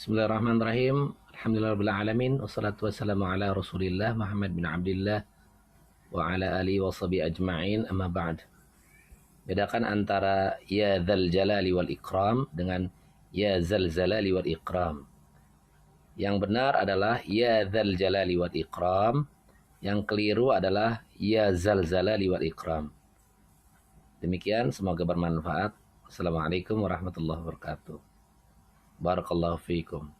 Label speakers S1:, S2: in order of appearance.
S1: Bismillahirrahmanirrahim. Alhamdulillahirabbil alamin wassalatu wassalamu ala Rasulillah Muhammad bin Abdullah wa ala alihi washabihi ajma'in. Amma ba'd. Bedakan antara ya dzal jalali wal ikram dengan ya dzal zalali wal ikram. Yang benar adalah ya dzal jalali wal ikram. Yang keliru adalah ya dzal zalali wal ikram. Demikian, semoga bermanfaat. Assalamualaikum warahmatullahi wabarakatuh. Barakallahu fiikum.